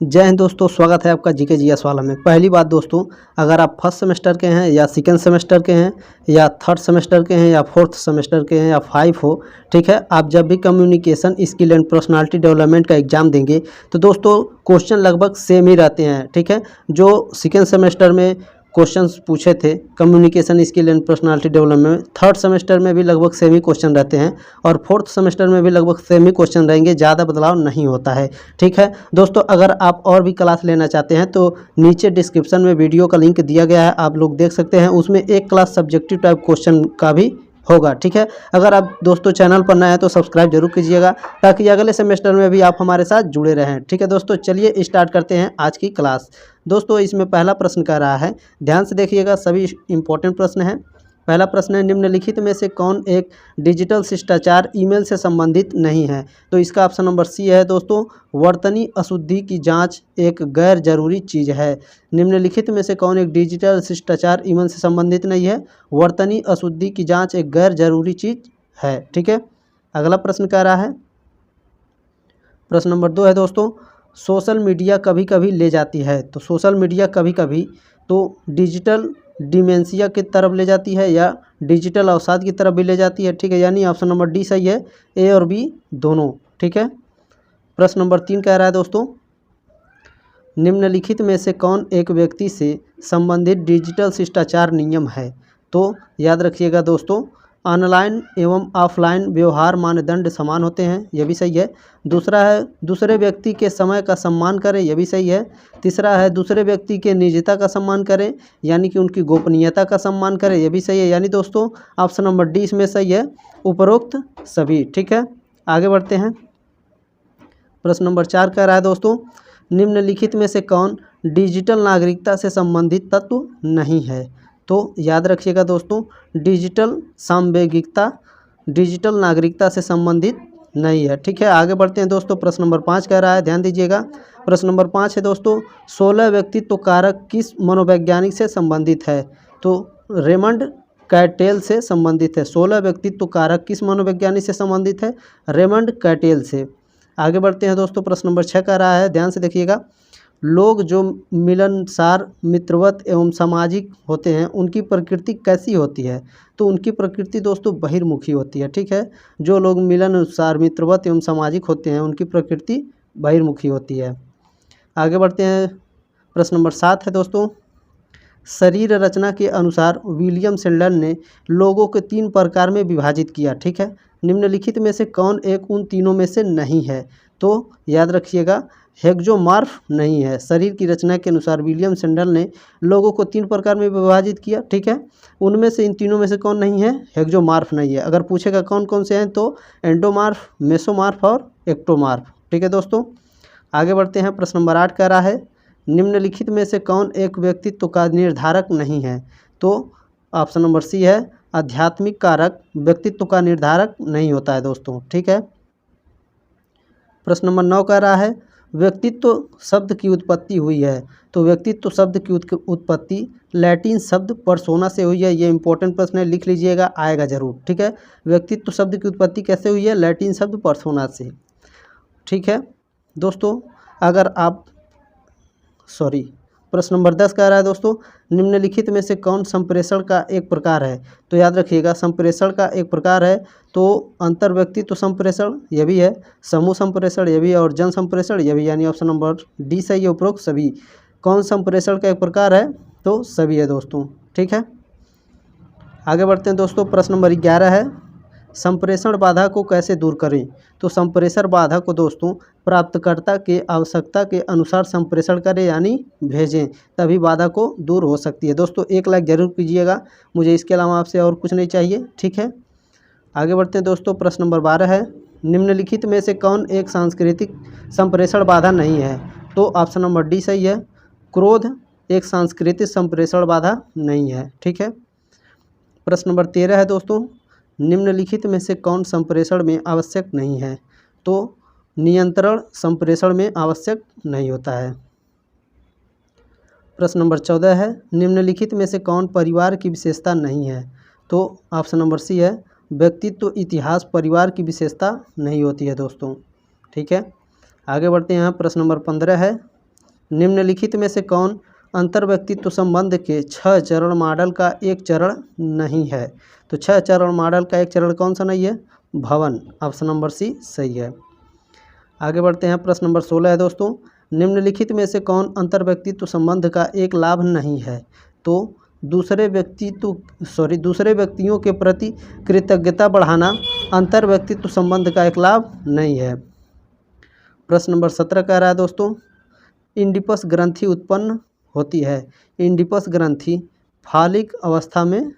जय हिंद दोस्तों, स्वागत है आपका जीके जीएस वाला में। पहली बात दोस्तों, अगर आप फर्स्ट सेमेस्टर के हैं या सेकेंड सेमेस्टर के हैं या थर्ड सेमेस्टर के हैं या फोर्थ सेमेस्टर के हैं या 5 हो, ठीक है, आप जब भी communication skill and personality development का एग्ज़ाम देंगे तो दोस्तों क्वेश्चन लगभग सेम ही रहते हैं। ठीक है, जो सेकेंड सेमेस्टर में क्वेश्चंस पूछे थे communication skill and personality development में, थर्ड सेमेस्टर में भी लगभग सेम ही क्वेश्चन रहते हैं और फोर्थ सेमेस्टर में भी लगभग सेम ही क्वेश्चन रहेंगे, ज़्यादा बदलाव नहीं होता है। ठीक है दोस्तों, अगर आप और भी क्लास लेना चाहते हैं तो नीचे डिस्क्रिप्शन में वीडियो का लिंक दिया गया है, आप लोग देख सकते हैं। उसमें एक क्लास सब्जेक्टिव टाइप क्वेश्चन का भी होगा। ठीक है, अगर आप दोस्तों चैनल पर नए हैं तो सब्सक्राइब जरूर कीजिएगा ताकि अगले सेमेस्टर में भी आप हमारे साथ जुड़े रहें। ठीक है दोस्तों, चलिए स्टार्ट करते हैं आज की क्लास। दोस्तों इसमें पहला प्रश्न कह रहा है, ध्यान से देखिएगा, सभी इंपॉर्टेंट प्रश्न हैं। पहला प्रश्न है, निम्नलिखित में से कौन एक डिजिटल शिष्टाचार ईमेल से संबंधित नहीं है? तो इसका ऑप्शन नंबर सी है दोस्तों, वर्तनी अशुद्धि की जांच एक गैर जरूरी चीज़ है। निम्नलिखित में से कौन एक डिजिटल शिष्टाचार ईमेल से संबंधित नहीं है? वर्तनी अशुद्धि की जांच एक गैर जरूरी चीज़ है। ठीक है, अगला प्रश्न कह रहा है, प्रश्न नंबर 2 है दोस्तों, सोशल मीडिया कभी कभी ले जाती है। तो सोशल मीडिया कभी कभी तो डिजिटल डिमेंशिया की तरफ ले जाती है या डिजिटल अवसाद की तरफ भी ले जाती है। ठीक है, यानी ऑप्शन नंबर डी सही है, ए और बी दोनों। ठीक है, प्रश्न नंबर 3 कह रहा है दोस्तों, निम्नलिखित में से कौन एक व्यक्ति से संबंधित डिजिटल शिष्टाचार नियम है? तो याद रखिएगा दोस्तों, ऑनलाइन एवं ऑफलाइन व्यवहार मानदंड समान होते हैं, यह भी सही है। दूसरा है, दूसरे व्यक्ति के समय का सम्मान करें, यह भी सही है। तीसरा है, दूसरे व्यक्ति के निजता का सम्मान करें, यानी कि उनकी गोपनीयता का सम्मान करें, यह भी सही है। यानी दोस्तों ऑप्शन नंबर डी इसमें सही है, उपरोक्त सभी। ठीक है, आगे बढ़ते हैं। प्रश्न नंबर 4 कह रहा है दोस्तों, निम्नलिखित में से कौन डिजिटल नागरिकता से संबंधित तत्व नहीं है? तो याद रखिएगा दोस्तों, डिजिटल सांवेगिकता डिजिटल नागरिकता से संबंधित नहीं है। ठीक है, आगे बढ़ते हैं दोस्तों। प्रश्न नंबर 5 कह रहा है, ध्यान दीजिएगा, प्रश्न नंबर 5 है दोस्तों, 16 व्यक्तित्व कारक किस मनोवैज्ञानिक से संबंधित है? तो रेमंड कैटेल से संबंधित है। 16 व्यक्तित्व कारक किस मनोवैज्ञानिक से संबंधित है? रेमंड कैटेल से। आगे बढ़ते हैं दोस्तों, प्रश्न नंबर 6 कह रहा है, ध्यान से देखिएगा, लोग जो मिलनसार मित्रवत एवं सामाजिक होते हैं उनकी प्रकृति कैसी होती है? तो उनकी प्रकृति दोस्तों बहिर्मुखी होती है। ठीक है, जो लोग मिलनसार मित्रवत एवं सामाजिक होते हैं उनकी प्रकृति बहिर्मुखी होती है। आगे बढ़ते हैं, प्रश्न नंबर 7 है दोस्तों, शरीर रचना के अनुसार विलियम सेल्डन ने लोगों को 3 प्रकार में विभाजित किया। ठीक है, निम्नलिखित में से कौन एक उन तीनों में से नहीं है? तो याद रखिएगा, हेक्सोमॉर्फ नहीं है। शरीर की रचना के अनुसार विलियम सेल्डन ने लोगों को 3 प्रकार में विभाजित किया। ठीक है, उनमें से इन तीनों में से कौन नहीं है? हेक्सोमॉर्फ नहीं है। अगर पूछेगा कौन कौन से हैं तो एंडोमॉर्फ, मेसोमॉर्फ और एक्टोमॉर्फ। ठीक है दोस्तों, आगे बढ़ते हैं। प्रश्न नंबर 8 कह रहा है, निम्नलिखित में से कौन एक व्यक्तित्व का निर्धारक नहीं है? तो ऑप्शन नंबर सी है, आध्यात्मिक कारक व्यक्तित्व का निर्धारक नहीं होता है दोस्तों। ठीक है, प्रश्न नंबर 9 कह रहा है, व्यक्तित्व शब्द की उत्पत्ति हुई है। तो व्यक्तित्व शब्द की उत्पत्ति लैटिन शब्द पर्सोना से हुई है। ये इंपॉर्टेंट प्रश्न है, लिख लीजिएगा, आएगा जरूर। ठीक है, व्यक्तित्व शब्द की उत्पत्ति कैसे हुई है? लैटिन शब्द पर्सोना से। ठीक है दोस्तों, अगर आप प्रश्न नंबर 10 कह रहा है दोस्तों, निम्नलिखित में से कौन संप्रेषण का एक प्रकार है? तो याद रखिएगा, संप्रेषण का एक प्रकार है तो अंतर व्यक्तित्व संप्रेषण यह भी है, समूह संप्रेषण यह भी है और जन संप्रेषण यह भी, यानी ऑप्शन नंबर डी सही है, उपरोक्त सभी। कौन संप्रेषण का एक प्रकार है? तो सभी है दोस्तों। ठीक है, आगे बढ़ते हैं दोस्तों। प्रश्न नंबर 11 है, संप्रेषण बाधा को कैसे दूर करें? तो संप्रेषण बाधा को दोस्तों प्राप्तकर्ता के आवश्यकता के अनुसार संप्रेषण करें, यानी भेजें, तभी बाधा को दूर हो सकती है। दोस्तों 1 लाइक जरूर कीजिएगा, मुझे इसके अलावा आपसे और कुछ नहीं चाहिए। ठीक है, आगे बढ़ते हैं दोस्तों। प्रश्न नंबर 12 है, निम्नलिखित में से कौन एक सांस्कृतिक संप्रेषण बाधा नहीं है? तो ऑप्शन नंबर डी सही है, क्रोध एक सांस्कृतिक संप्रेषण बाधा नहीं है। ठीक है, प्रश्न नंबर 13 है दोस्तों, निम्नलिखित में से कौन संप्रेषण में आवश्यक नहीं है? तो नियंत्रण संप्रेषण में आवश्यक नहीं होता है। प्रश्न नंबर 14 है, निम्नलिखित में से कौन परिवार की विशेषता नहीं है? तो ऑप्शन नंबर सी है, व्यक्तित्व इतिहास परिवार की विशेषता नहीं होती है दोस्तों। ठीक है, आगे बढ़ते हैं। प्रश्न नंबर 15 है, निम्नलिखित में से कौन अंतर्व्यक्तित्व संबंध के 6 चरण मॉडल का एक चरण नहीं है? तो 6 चरण मॉडल का एक चरण कौन सा नहीं है? भवन। ऑप्शन नंबर सी सही है। आगे बढ़ते हैं, प्रश्न नंबर 16 है दोस्तों, निम्नलिखित में से कौन अंतर्व्यक्तित्व संबंध का एक लाभ नहीं है? तो दूसरे व्यक्तियों के प्रति कृतज्ञता बढ़ाना अंतर्व्यक्तित्व संबंध का एक लाभ नहीं है। प्रश्न नंबर 17 कह रहा है दोस्तों, इंडिपस ग्रंथि उत्पन्न होती है। इंडिपस ग्रंथि फालिक अवस्था में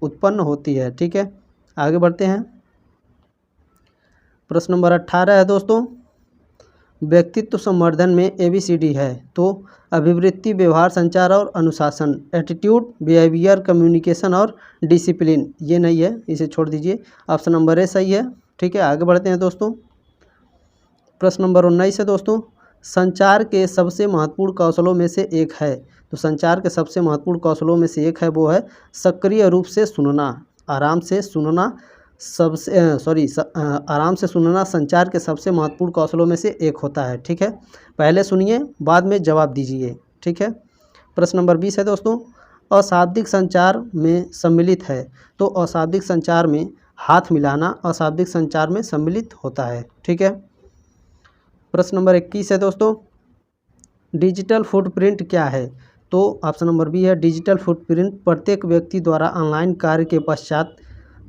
उत्पन्न होती है। ठीक है, आगे बढ़ते हैं। प्रश्न नंबर 18 है दोस्तों, व्यक्तित्व संवर्धन में ABCD है। तो अभिवृत्ति, व्यवहार, संचार और अनुशासन, एटीट्यूड, बिहेवियर, कम्युनिकेशन और डिसिप्लिन, ये नहीं है, इसे छोड़ दीजिए। ऑप्शन नंबर ए सही है। ठीक है, आगे बढ़ते हैं दोस्तों। प्रश्न नंबर 19 है दोस्तों, संचार के सबसे महत्वपूर्ण कौशलों में से एक है। तो संचार के सबसे महत्वपूर्ण कौशलों में से एक है, वो है सक्रिय रूप से सुनना, आराम से सुनना। आराम से सुनना संचार के सबसे महत्वपूर्ण कौशलों में से एक होता है। ठीक है, पहले सुनिए, बाद में जवाब दीजिए। ठीक है, प्रश्न नंबर 20 है दोस्तों, अशाब्दिक संचार में सम्मिलित है। तो अशाब्दिक संचार में हाथ मिलाना अशाब्दिक संचार में सम्मिलित होता है। ठीक है, प्रश्न नंबर 21 है दोस्तों, डिजिटल फुटप्रिंट क्या है? तो ऑप्शन नंबर बी है, डिजिटल फुटप्रिंट प्रत्येक व्यक्ति द्वारा ऑनलाइन कार्य के पश्चात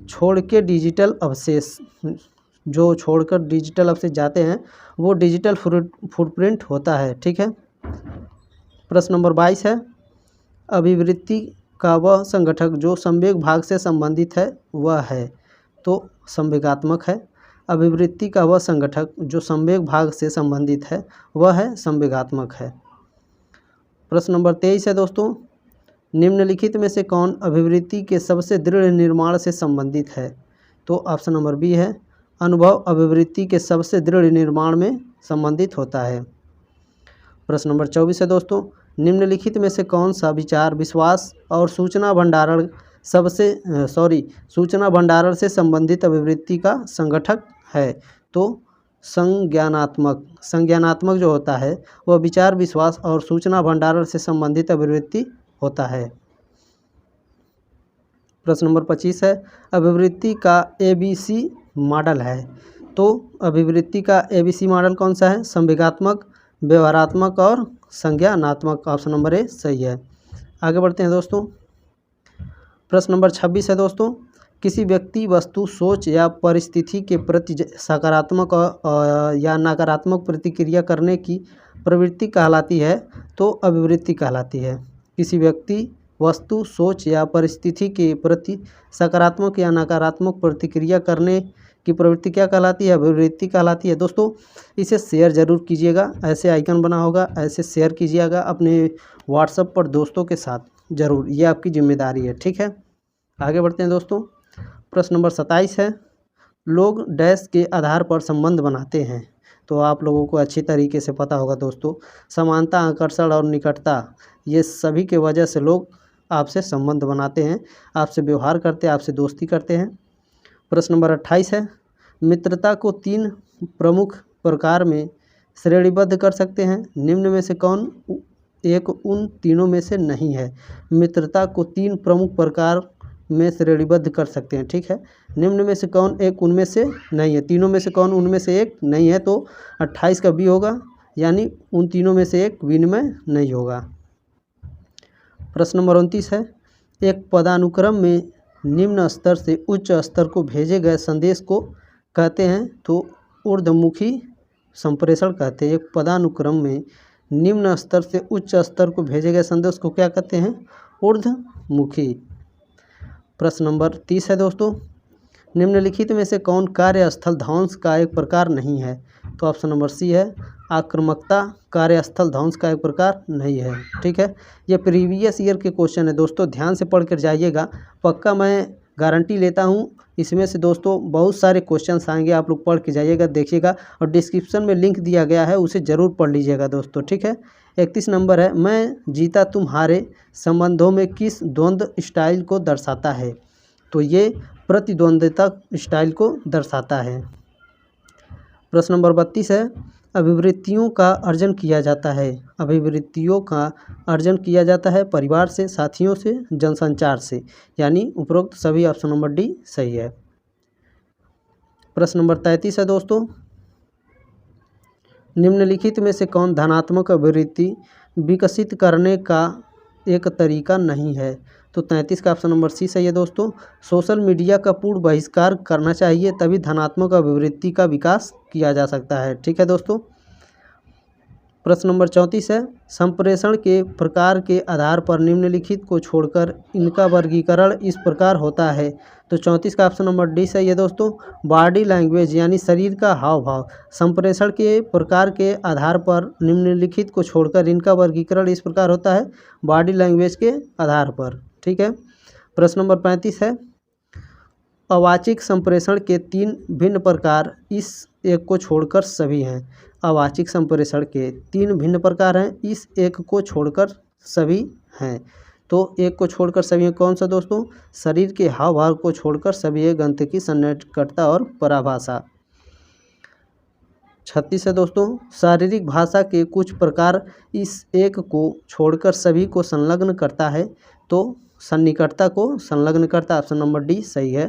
छोड़ के डिजिटल अवशेष, जो छोड़कर डिजिटल अवशेष जाते हैं वो डिजिटल फुटप्रिंट होता है। ठीक है, प्रश्न नंबर 22 है, अभिवृत्ति का वह संगठक जो संवेग भाग से संबंधित है वह है। तो संवेगात्मक है। अभिवृत्ति का वह संगठक जो संवेग भाग से संबंधित है वह है संवेगात्मक है। प्रश्न नंबर 23 है दोस्तों, निम्नलिखित में से कौन अभिवृत्ति के सबसे दृढ़ निर्माण से संबंधित है? तो ऑप्शन नंबर बी है, अनुभव अभिवृत्ति के सबसे दृढ़ निर्माण में संबंधित होता है। प्रश्न नंबर 24 है दोस्तों, निम्नलिखित में से कौन सा विचार, विश्वास और सूचना भंडारण से संबंधित अभिवृत्ति का संगठक है? तो संज्ञानात्मक जो होता है वह विचार, विश्वास और सूचना भंडारण से संबंधित अभिवृत्ति होता है। प्रश्न नंबर 25 है, अभिवृत्ति का ABC मॉडल है। तो अभिवृत्ति का ABC मॉडल कौन सा है? संवेगात्मक, व्यवहारात्मक और संज्ञानात्मक। ऑप्शन नंबर ए सही है। आगे बढ़ते हैं दोस्तों, प्रश्न नंबर 26 है दोस्तों, किसी व्यक्ति, वस्तु, सोच या परिस्थिति के प्रति सकारात्मक या नकारात्मक प्रतिक्रिया करने की प्रवृत्ति कहलाती है। तो अभिवृत्ति कहलाती है। किसी व्यक्ति, वस्तु, सोच या परिस्थिति के प्रति सकारात्मक या नकारात्मक प्रतिक्रिया करने की प्रवृत्ति क्या कहलाती है? अभिवृत्ति कहलाती है। दोस्तों इसे शेयर ज़रूर कीजिएगा, ऐसे आइकन बना होगा, ऐसे शेयर कीजिएगा अपने व्हाट्सएप पर दोस्तों के साथ ज़रूर, ये आपकी जिम्मेदारी है। ठीक है, आगे बढ़ते हैं दोस्तों। प्रश्न नंबर 27 है, लोग डैश के आधार पर संबंध बनाते हैं। तो आप लोगों को अच्छी तरीके से पता होगा दोस्तों, समानता, आकर्षण और निकटता, ये सभी के वजह से लोग आपसे संबंध बनाते हैं, आपसे व्यवहार करते हैं, आपसे दोस्ती करते हैं। प्रश्न नंबर 28 है, मित्रता को 3 प्रमुख प्रकार में श्रेणीबद्ध कर सकते हैं। निम्न में से कौन एक उन तीनों में से नहीं है? मित्रता को 3 प्रमुख प्रकार में श्रेणीबद्ध कर सकते हैं। ठीक है, निम्न में से कौन एक उनमें से नहीं है? तीनों में से कौन उनमें से एक नहीं है? तो 28 का बी होगा, यानी उन तीनों में से एक विनिमय नहीं होगा। प्रश्न नंबर 29 है, एक पदानुक्रम में निम्न स्तर से उच्च स्तर को भेजे गए संदेश को कहते हैं। तो ऊर्ध्वमुखी संप्रेषण कहते हैं। एक पदानुक्रम में निम्न स्तर से उच्च स्तर को भेजे गए संदेश को क्या कहते हैं? ऊर्ध्वमुखी। प्रश्न नंबर 30 है दोस्तों, निम्नलिखित में से कौन कार्यस्थल ध्वंस का एक प्रकार नहीं है? तो ऑप्शन नंबर सी है, आक्रामकता कार्यस्थल ध्वंस का एक प्रकार नहीं है। ठीक है, ये प्रीवियस ईयर के क्वेश्चन है दोस्तों, ध्यान से पढ़ कर जाइएगा, पक्का मैं गारंटी लेता हूँ। इसमें से दोस्तों बहुत सारे क्वेश्चंस आएंगे, आप लोग पढ़ के जाइएगा, देखिएगा, और डिस्क्रिप्शन में लिंक दिया गया है, उसे ज़रूर पढ़ लीजिएगा दोस्तों। ठीक है, 31 नंबर है, मैं जीता तुम हारे संबंधों में किस द्वंद्व स्टाइल को दर्शाता है? तो ये प्रतिद्वंद्विता स्टाइल को दर्शाता है। प्रश्न नंबर 32 है, अभिवृत्तियों का अर्जन किया जाता है? अभिवृत्तियों का अर्जन किया जाता है परिवार से, साथियों से, जनसंचार से, यानी उपरोक्त सभी ऑप्शन नंबर डी सही है। प्रश्न नंबर 33 है दोस्तों, निम्नलिखित में से कौन धनात्मक अभिवृत्ति विकसित करने का एक तरीका नहीं है? तो 33 का ऑप्शन नंबर सी सही है दोस्तों। सोशल मीडिया का पूर्ण बहिष्कार करना चाहिए, तभी धनात्मक अभिवृत्ति का विकास किया जा सकता है। ठीक है दोस्तों। प्रश्न नंबर 34 है, संप्रेषण के प्रकार के आधार पर निम्नलिखित को छोड़कर इनका वर्गीकरण इस प्रकार होता है। तो 34 का ऑप्शन नंबर डी सही है दोस्तों। बॉडी लैंग्वेज यानी शरीर का हाव भाव। संप्रेषण के प्रकार के आधार पर निम्नलिखित को छोड़कर इनका वर्गीकरण इस प्रकार होता है, बॉडी लैंग्वेज के आधार पर। ठीक है। प्रश्न नंबर 35 है, अवाचिक संप्रेषण के 3 भिन्न प्रकार इस एक को छोड़कर सभी हैं। अवाचिक संप्रेषण के 3 भिन्न प्रकार हैं, इस एक को छोड़कर सभी हैं। तो एक को छोड़कर सभी हैं, कौन सा दोस्तों? शरीर के हाव भाव को छोड़कर सभी है गंतकी, सन्निकटता और पराभाषा। 36 है दोस्तों, शारीरिक भाषा के कुछ प्रकार इस एक को छोड़कर सभी को संलग्न करता है। तो सन्निकटता को संलग्न करता, ऑप्शन नंबर डी सही है।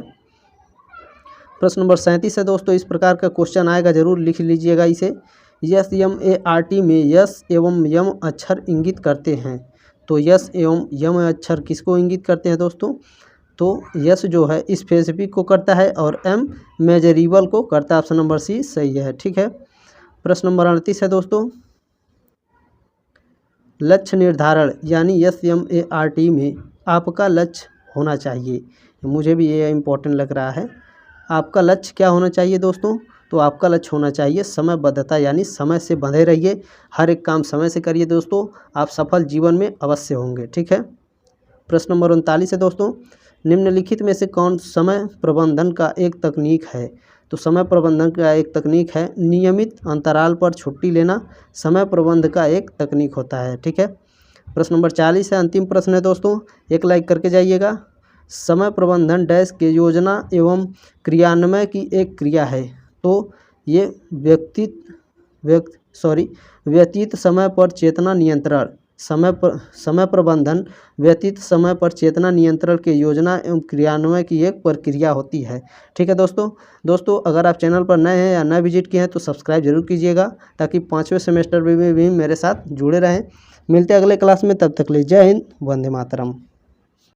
प्रश्न नंबर 37 है दोस्तों, इस प्रकार का क्वेश्चन आएगा, जरूर लिख लीजिएगा इसे। यस यम ए आर टी में यस एवं यम अक्षर इंगित करते हैं। तो यस एवं यम अक्षर किसको इंगित करते हैं दोस्तों? तो यस जो है स्पेसिफिक को करता है और एम मेजरेबल को करता है, ऑप्शन नंबर सी सही है। ठीक है। प्रश्न नंबर 38 है दोस्तों, लक्ष्य निर्धारण यानी S M A R T में आपका लक्ष्य होना चाहिए। मुझे भी ये इम्पोर्टेंट लग रहा है। आपका लक्ष्य क्या होना चाहिए दोस्तों? तो आपका लक्ष्य होना चाहिए समयबद्धता, यानी समय से बंधे रहिए, हर एक काम समय से करिए दोस्तों, आप सफल जीवन में अवश्य होंगे। ठीक है। प्रश्न नंबर 39 है दोस्तों, निम्नलिखित में से कौन समय प्रबंधन का एक तकनीक है? तो समय प्रबंधन का एक तकनीक है नियमित अंतराल पर छुट्टी लेना, समय प्रबंध का एक तकनीक होता है। ठीक है। प्रश्न नंबर 40 है, अंतिम प्रश्न है दोस्तों, एक लाइक करके जाइएगा। समय प्रबंधन डैश के योजना एवं क्रियान्वयन की एक क्रिया है। तो ये व्यतीत समय पर चेतना नियंत्रण, समय प्रबंधन व्यतीत समय पर चेतना नियंत्रण के योजना एवं क्रियान्वयन की एक प्रक्रिया होती है। ठीक है दोस्तों अगर आप चैनल पर नए हैं या नए विजिट किए हैं तो सब्सक्राइब जरूर कीजिएगा, ताकि 5वें सेमेस्टर में भी मेरे साथ जुड़े रहें। मिलते हैं अगले क्लास में, तब तक ले जय हिंद, वंदे मातरम।